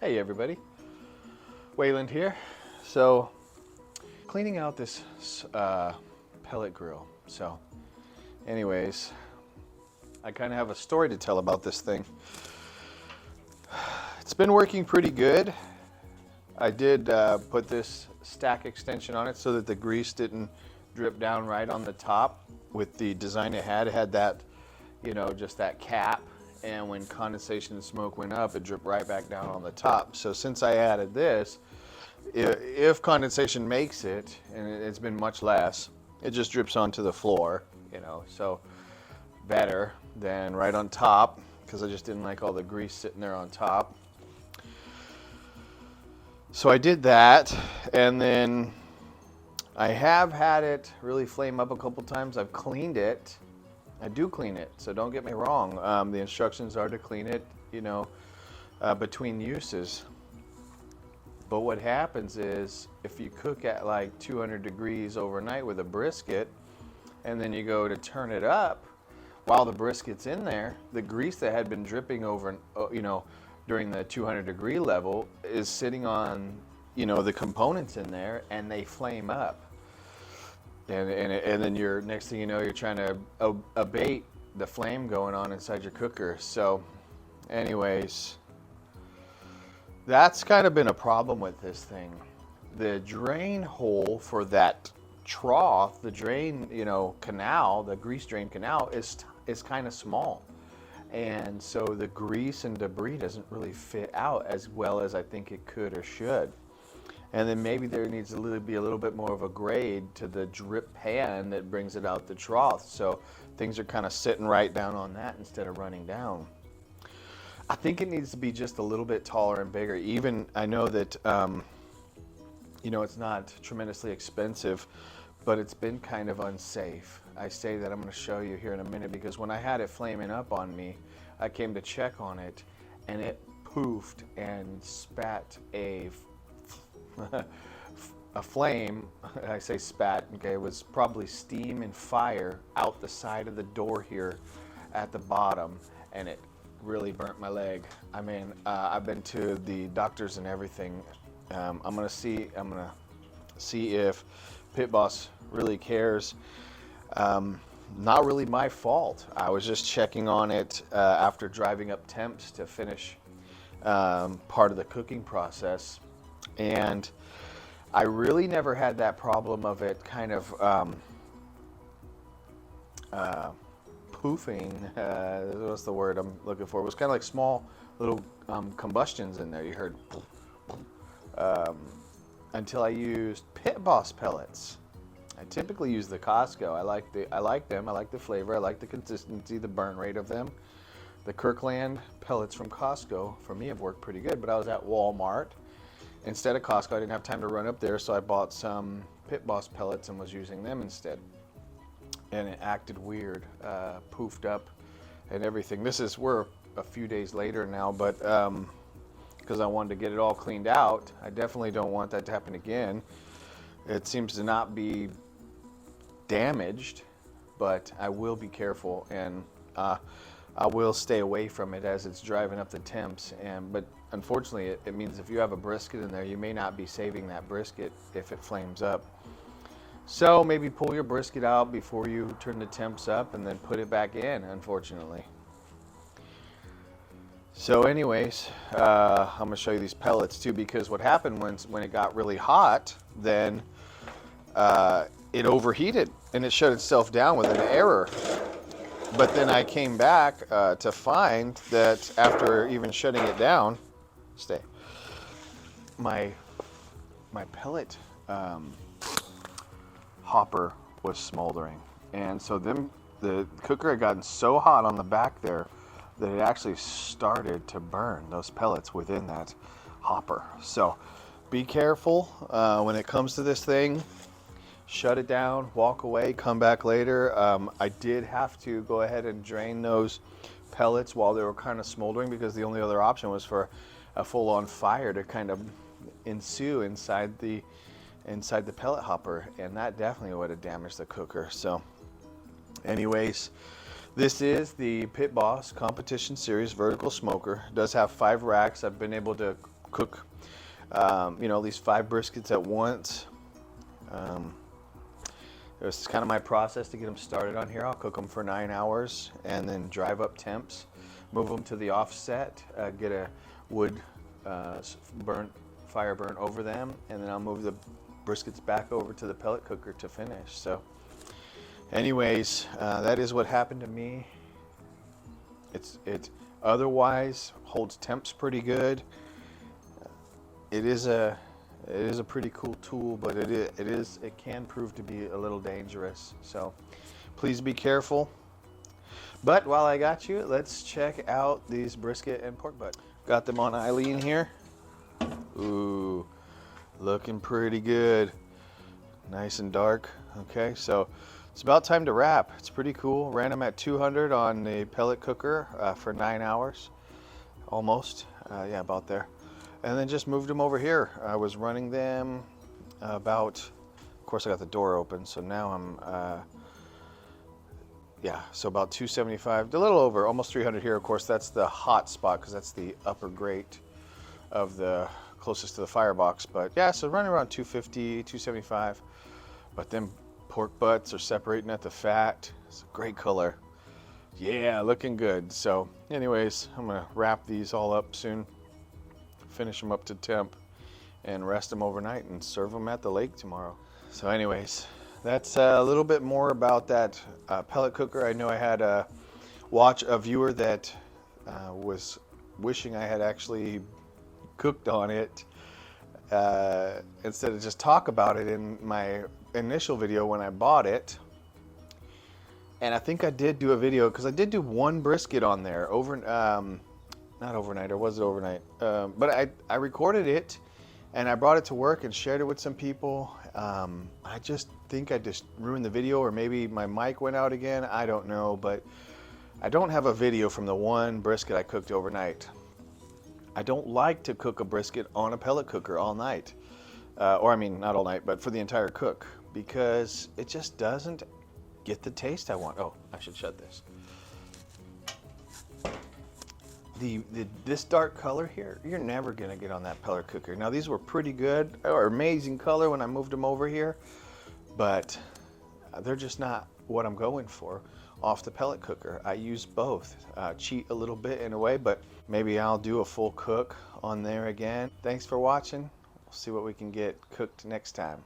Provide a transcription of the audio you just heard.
Hey everybody, Wayland here. So, cleaning out this pellet grill. So, anyways, I kind of have a story to tell about this thing. It's been working pretty good. I did put this stack extension on it so that the grease didn't drip down right on the top. With the design it had that, just that cap. And when condensation and smoke went up, it dripped right back down on the top. So since I added this, if condensation makes it, and it's been much less, it just drips onto the floor, so better than right on top, because I just didn't like all the grease sitting there on top. So I did that, and then I have had it really flame up a couple times. I've cleaned it. I do clean it, so don't get me wrong. The instructions are to clean it, between uses. But what happens is, if you cook at like 200 degrees overnight with a brisket, and then you go to turn it up, while the brisket's in there, the grease that had been dripping over, during the 200 degree level is sitting on, the components in there, and they flame up. And then next thing you know, you're trying to abate the flame going on inside your cooker. So anyways, that's kind of been a problem with this thing. The drain hole for that trough, the drain, canal, the grease drain canal is kind of small. And so the grease and debris doesn't really fit out as well as I think it could or should. And then maybe there needs to be a little bit more of a grade to the drip pan that brings it out the trough. So things are kind of sitting right down on that instead of running down. I think it needs to be just a little bit taller and bigger. Even I know that, it's not tremendously expensive, but it's been kind of unsafe. I say that I'm going to show you here in a minute, because when I had it flaming up on me, I came to check on it, and it poofed and spat a flame. I say spat, okay, it was probably steam and fire out the side of the door here at the bottom, and it really burnt my leg. I mean, I've been to the doctors and everything. I'm gonna see if Pit Boss really cares. Not really my fault. I was just checking on it after driving up temps to finish part of the cooking process. And I really never had that problem of it kind of poofing. What's the word I'm looking for? It was kind of like small little combustions in there. You heard until I used Pit Boss pellets. I typically use the Costco. I like them. I like the flavor. I like the consistency, the burn rate of them. The Kirkland pellets from Costco for me have worked pretty good. But I was at Walmart instead of Costco. I didn't have time to run up there, so I bought some Pit Boss pellets and was using them instead. And it acted weird, poofed up and everything. We're a few days later now, but because I wanted to get it all cleaned out, I definitely don't want that to happen again. It seems to not be damaged, but I will be careful, and I will stay away from it as it's driving up the temps. But unfortunately, it means if you have a brisket in there, you may not be saving that brisket if it flames up. So maybe pull your brisket out before you turn the temps up, and then put it back in, unfortunately. So anyways, I'm going to show you these pellets too, because what happened when it got really hot, then it overheated and it shut itself down with an error. But then I came back to find that after even shutting it down, my pellet hopper was smoldering. And so the cooker had gotten so hot on the back there that it actually started to burn those pellets within that hopper. So be careful when it comes to this thing. Shut it down, walk away, come back later. I did have to go ahead and drain those pellets while they were kind of smoldering, because the only other option was for a full-on fire to kind of ensue inside the pellet hopper, and that definitely would have damaged the cooker. So anyways, this is the Pit Boss Competition Series Vertical Smoker. It does have 5 racks. I've been able to cook, you know, at least 5 briskets at once. It was kind of my process to get them started on here. I'll cook them for 9 hours and then drive up temps, move them to the offset, get a wood fire burn over them, and then I'll move the briskets back over to the pellet cooker to finish. So anyways, that is what happened to me. It otherwise holds temps pretty good. It is a pretty cool tool, but it can prove to be a little dangerous. So please be careful. But while I got you, let's check out these brisket and pork butt. Got them on Eileen here. Ooh, looking pretty good. Nice and dark. Okay, so it's about time to wrap. It's pretty cool. Ran them at 200 on the pellet cooker for 9 hours, almost. Yeah, about there. And then just moved them over here. I was running them about, of course I got the door open, so now I'm, yeah, so about 275, a little over, almost 300 here. Of course, that's the hot spot because that's the upper grate of the closest to the firebox. But yeah, so running around 250, 275. But then pork butts are separating at the fat. It's a great color. Yeah, looking good. So anyways, I'm gonna wrap these all up soon, finish them up to temp, and rest them overnight and serve them at the lake tomorrow. So anyways, that's a little bit more about that pellet cooker. I know I had a viewer that was wishing I had actually cooked on it instead of just talk about it in my initial video when I bought it. And I think I did do a video because I did do one brisket on there not overnight, or was it overnight? But I recorded it and I brought it to work and shared it with some people. I just think I just ruined the video, or maybe my mic went out again. I don't know, but I don't have a video from the one brisket I cooked overnight. I don't like to cook a brisket on a pellet cooker all night. Or I mean, not all night, but for the entire cook, because it just doesn't get the taste I want. Oh, I should shut this. This dark color here, you're never gonna get on that pellet cooker. Now these were pretty good, or amazing color when I moved them over here, but they're just not what I'm going for off the pellet cooker. I use both, cheat a little bit in a way, but maybe I'll do a full cook on there again. Thanks for watching. We'll see what we can get cooked next time.